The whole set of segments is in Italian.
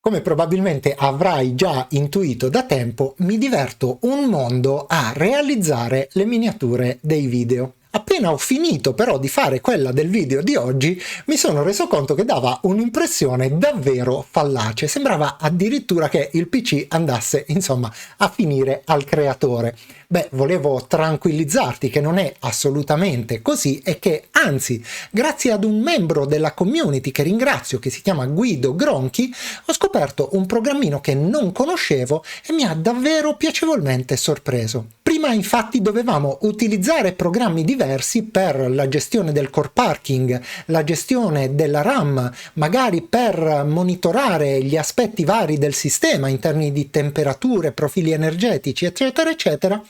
Come probabilmente avrai già intuito da tempo, mi diverto un mondo a realizzare le miniature dei video. Appena ho finito però di fare quella del video di oggi, mi sono reso conto che dava un'impressione davvero fallace. Sembrava addirittura che il PC andasse, insomma, a finire al creatore. Beh, volevo tranquillizzarti che non è assolutamente così e che, anzi, grazie ad un membro della community che ringrazio, che si chiama Guido Gronchi, ho scoperto un programmino che non conoscevo e mi ha davvero piacevolmente sorpreso. Prima infatti dovevamo utilizzare programmi diversi per la gestione del core parking, la gestione della RAM, magari per monitorare gli aspetti vari del sistema in termini di temperature, profili energetici, eccetera, eccetera.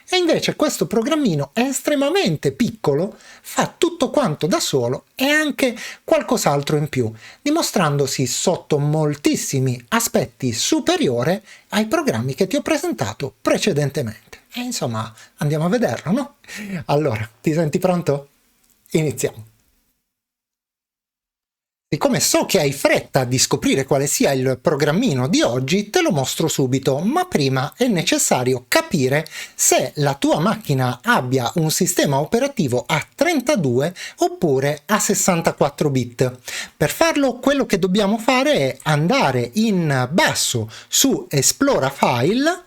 E invece questo programmino è estremamente piccolo, fa tutto quanto da solo e anche qualcos'altro in più, dimostrandosi sotto moltissimi aspetti superiore ai programmi che ti ho presentato precedentemente. E insomma, andiamo a vederlo, no? Allora, ti senti pronto? Iniziamo. Siccome so che hai fretta di scoprire quale sia il programmino di oggi, te lo mostro subito, ma prima è necessario capire se la tua macchina abbia un sistema operativo a 32 oppure a 64 bit. Per farlo, quello che dobbiamo fare è andare in basso su Esplora File,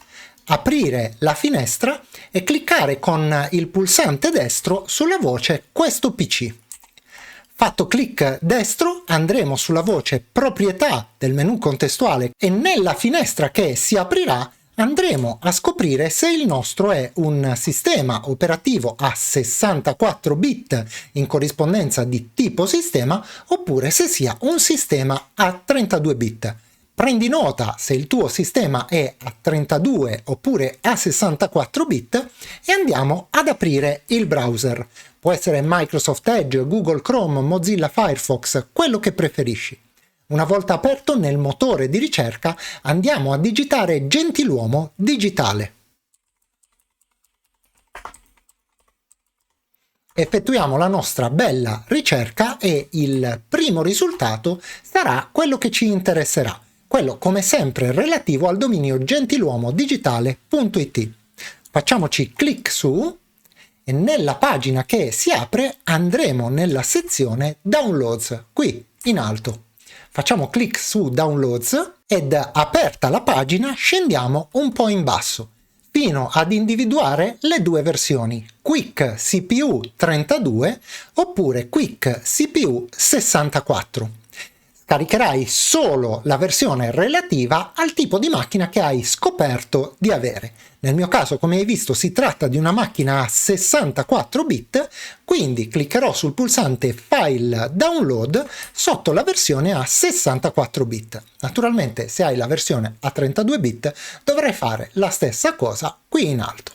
aprire la finestra e cliccare con il pulsante destro sulla voce Questo PC. Fatto clic destro, andremo sulla voce Proprietà del menu contestuale e nella finestra che si aprirà andremo a scoprire se il nostro è un sistema operativo a 64 bit in corrispondenza di tipo sistema oppure se sia un sistema a 32 bit. Prendi nota se il tuo sistema è a 32 oppure a 64 bit e andiamo ad aprire il browser. Può essere Microsoft Edge, Google Chrome, Mozilla Firefox, quello che preferisci. Una volta aperto nel motore di ricerca andiamo a digitare Gentiluomo digitale. Effettuiamo la nostra bella ricerca e il primo risultato sarà quello che ci interesserà. Quello come sempre relativo al dominio gentiluomodigitale.it. Facciamoci clic su e nella pagina che si apre andremo nella sezione Downloads, qui in alto. Facciamo clic su Downloads ed aperta la pagina scendiamo un po' in basso fino ad individuare le due versioni Quick CPU 32 oppure Quick CPU 64. Caricherai solo la versione relativa al tipo di macchina che hai scoperto di avere. Nel mio caso, come hai visto, si tratta di una macchina a 64 bit, quindi cliccherò sul pulsante File Download sotto la versione a 64 bit. Naturalmente, se hai la versione a 32 bit, dovrai fare la stessa cosa qui in alto.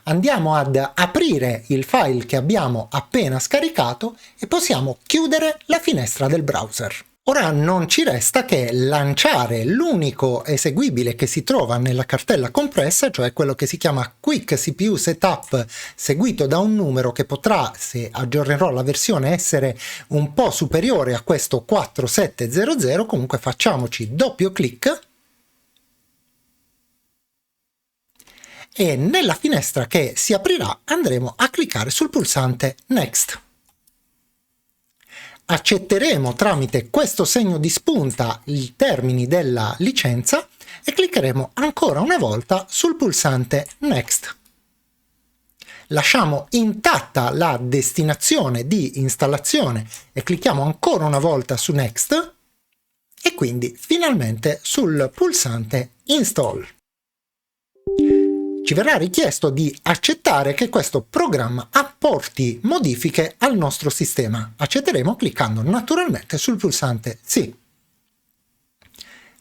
Andiamo ad aprire il file che abbiamo appena scaricato e possiamo chiudere la finestra del browser. Ora non ci resta che lanciare l'unico eseguibile che si trova nella cartella compressa, cioè quello che si chiama Quick CPU Setup, seguito da un numero che potrà, se aggiornerò la versione, essere un po' superiore a questo 4700. Comunque facciamoci doppio clic e nella finestra che si aprirà andremo a cliccare sul pulsante Next. Accetteremo tramite questo segno di spunta i termini della licenza e cliccheremo ancora una volta sul pulsante Next. Lasciamo intatta la destinazione di installazione e clicchiamo ancora una volta su Next e quindi finalmente sul pulsante Install. Ci verrà richiesto di accettare che questo programma apporti modifiche al nostro sistema. Accetteremo cliccando naturalmente sul pulsante Sì.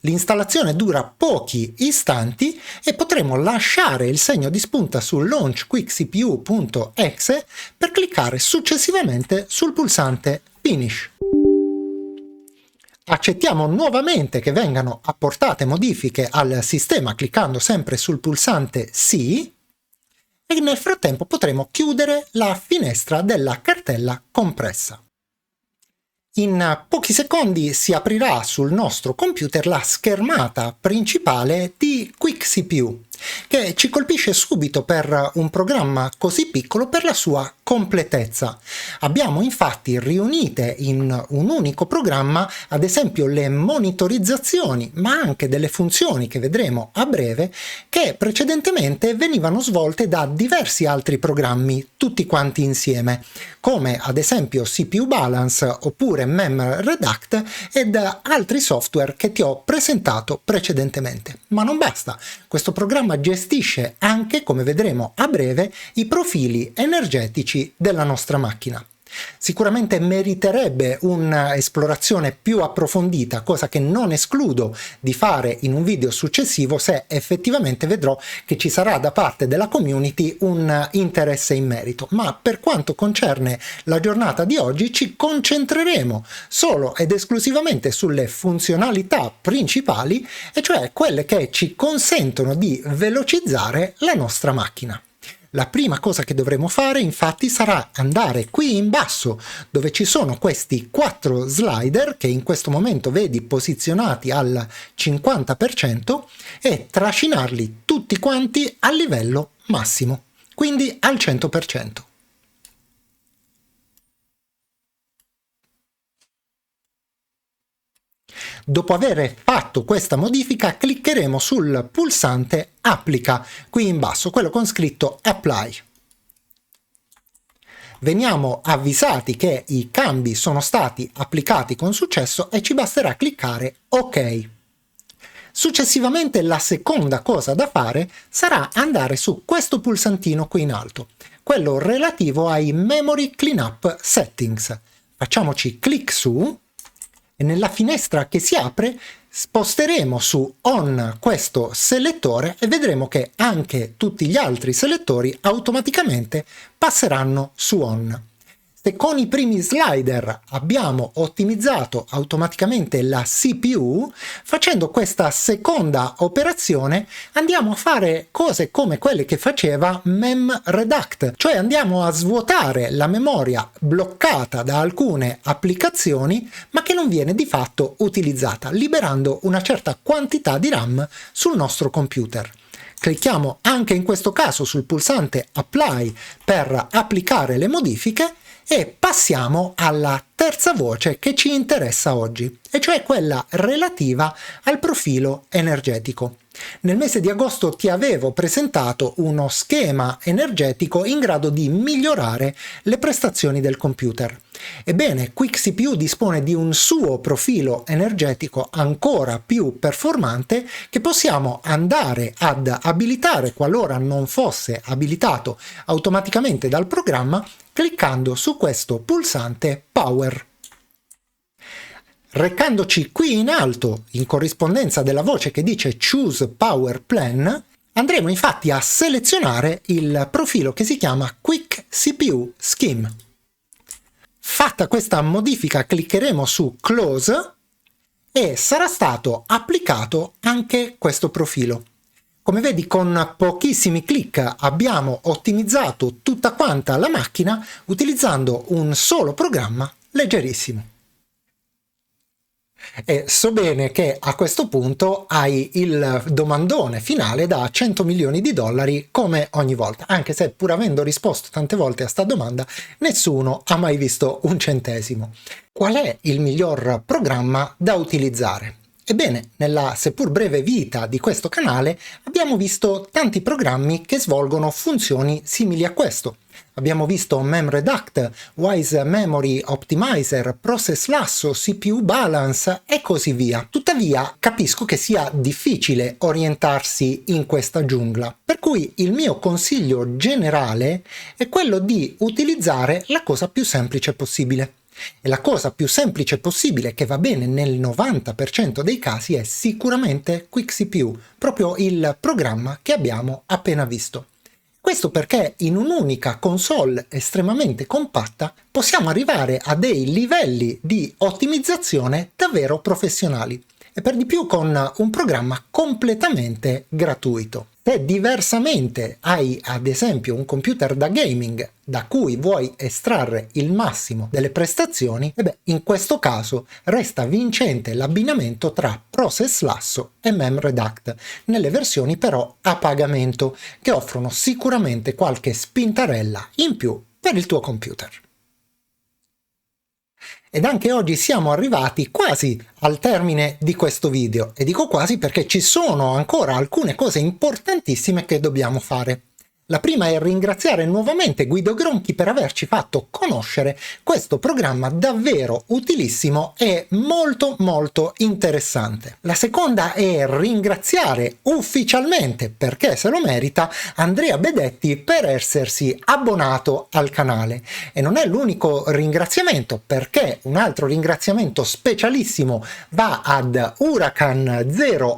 L'installazione dura pochi istanti e potremo lasciare il segno di spunta su launchquickcpu.exe per cliccare successivamente sul pulsante Finish. Accettiamo nuovamente che vengano apportate modifiche al sistema cliccando sempre sul pulsante Sì e nel frattempo potremo chiudere la finestra della cartella compressa. In pochi secondi si aprirà sul nostro computer la schermata principale di QuickCPU, che ci colpisce subito per un programma così piccolo per la sua completezza. Abbiamo infatti riunite in un unico programma ad esempio le monitorizzazioni, ma anche delle funzioni che vedremo a breve, che precedentemente venivano svolte da diversi altri programmi, tutti quanti insieme, come ad esempio CPU Balance oppure MemRedact ed altri software che ti ho presentato precedentemente. Ma non basta, questo programma gestisce anche, come vedremo a breve, i profili energetici della nostra macchina. Sicuramente meriterebbe un'esplorazione più approfondita, cosa che non escludo di fare in un video successivo se effettivamente vedrò che ci sarà da parte della community un interesse in merito. Ma per quanto concerne la giornata di oggi ci concentreremo solo ed esclusivamente sulle funzionalità principali, e cioè quelle che ci consentono di velocizzare la nostra macchina. La prima cosa che dovremo fare infatti sarà andare qui in basso dove ci sono questi 4 slider che in questo momento vedi posizionati al 50% e trascinarli tutti quanti al livello massimo, quindi al 100%. Dopo aver fatto questa modifica cliccheremo sul pulsante Applica qui in basso, quello con scritto Apply. Veniamo avvisati che i cambi sono stati applicati con successo e ci basterà cliccare OK. Successivamente la seconda cosa da fare sarà andare su questo pulsantino qui in alto, quello relativo ai Memory Cleanup Settings. Facciamoci clic su e nella finestra che si apre sposteremo su On questo selettore e vedremo che anche tutti gli altri selettori automaticamente passeranno su On. Se con i primi slider abbiamo ottimizzato automaticamente la CPU, facendo questa seconda operazione andiamo a fare cose come quelle che faceva MemRedact, cioè andiamo a svuotare la memoria bloccata da alcune applicazioni ma che non viene di fatto utilizzata, liberando una certa quantità di RAM sul nostro computer. Clicchiamo anche in questo caso sul pulsante Apply per applicare le modifiche e passiamo alla terza voce che ci interessa oggi, e cioè quella relativa al profilo energetico. Nel mese di agosto ti avevo presentato uno schema energetico in grado di migliorare le prestazioni del computer. Ebbene, QuickCPU dispone di un suo profilo energetico ancora più performante che possiamo andare ad abilitare qualora non fosse abilitato automaticamente dal programma cliccando su questo pulsante Power. Recandoci qui in alto, in corrispondenza della voce che dice Choose Power Plan, andremo infatti a selezionare il profilo che si chiama QuickCPU Scheme. Fatta questa modifica cliccheremo su Close e sarà stato applicato anche questo profilo. Come vedi, con pochissimi clic abbiamo ottimizzato tutta quanta la macchina utilizzando un solo programma leggerissimo. E so bene che a questo punto hai il domandone finale da 100 milioni di dollari come ogni volta, anche se pur avendo risposto tante volte a sta domanda nessuno ha mai visto un centesimo. Qual è il miglior programma da utilizzare? Ebbene, nella seppur breve vita di questo canale abbiamo visto tanti programmi che svolgono funzioni simili a questo. Abbiamo visto MemRedact, Wise Memory Optimizer, Process Lasso, CPU Balance e così via. Tuttavia capisco che sia difficile orientarsi in questa giungla, per cui il mio consiglio generale è quello di utilizzare la cosa più semplice possibile. E la cosa più semplice possibile, che va bene nel 90% dei casi, è sicuramente QuickCPU, proprio il programma che abbiamo appena visto. Questo perché in un'unica console estremamente compatta possiamo arrivare a dei livelli di ottimizzazione davvero professionali. e per di più con un programma completamente gratuito. Se diversamente hai ad esempio un computer da gaming da cui vuoi estrarre il massimo delle prestazioni, in questo caso resta vincente l'abbinamento tra Process Lasso e MemRedact, nelle versioni però a pagamento, che offrono sicuramente qualche spintarella in più per il tuo computer. Ed anche oggi siamo arrivati quasi al termine di questo video, e dico quasi perché ci sono ancora alcune cose importantissime che dobbiamo fare. La prima è ringraziare nuovamente Guido Gronchi per averci fatto conoscere questo programma davvero utilissimo e molto interessante. La seconda è ringraziare ufficialmente, perché se lo merita, Andrea Bedetti per essersi abbonato al canale. E non è l'unico ringraziamento, perché un altro ringraziamento specialissimo va ad Huracan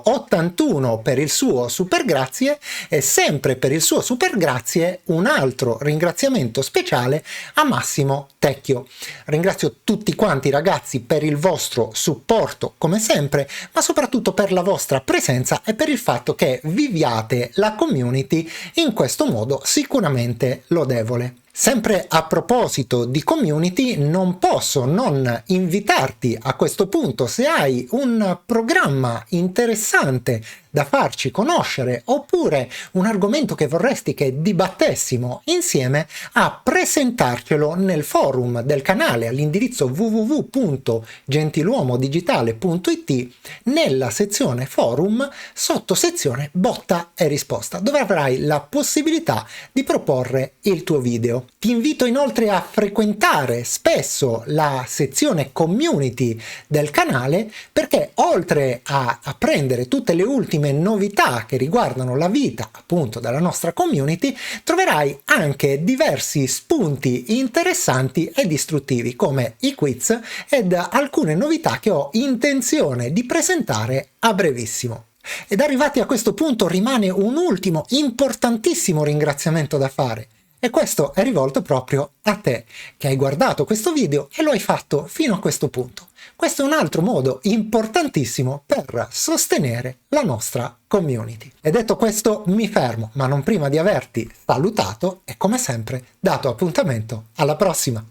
081 per il suo super grazie, e sempre per il suo super grazie un altro ringraziamento speciale a Massimo Tecchio. Ringrazio tutti quanti ragazzi per il vostro supporto come sempre, ma soprattutto per la vostra presenza e per il fatto che viviate la community in questo modo sicuramente lodevole. Sempre a proposito di community, non posso non invitarti a questo punto, se hai un programma interessante da farci conoscere oppure un argomento che vorresti che dibattessimo insieme, a presentarcelo nel forum del canale all'indirizzo www.gentiluomodigitale.it nella sezione forum sotto sezione botta e risposta, dove avrai la possibilità di proporre il tuo video. Ti invito inoltre a frequentare spesso la sezione community del canale, perché oltre a apprendere tutte le ultime novità che riguardano la vita appunto della nostra community, troverai anche diversi spunti interessanti ed istruttivi, come i quiz ed alcune novità che ho intenzione di presentare a brevissimo. Ed arrivati a questo punto rimane un ultimo importantissimo ringraziamento da fare. E questo è rivolto proprio a te, che hai guardato questo video e lo hai fatto fino a questo punto. Questo è un altro modo importantissimo per sostenere la nostra community. E detto questo mi fermo, ma non prima di averti salutato e come sempre dato appuntamento alla prossima.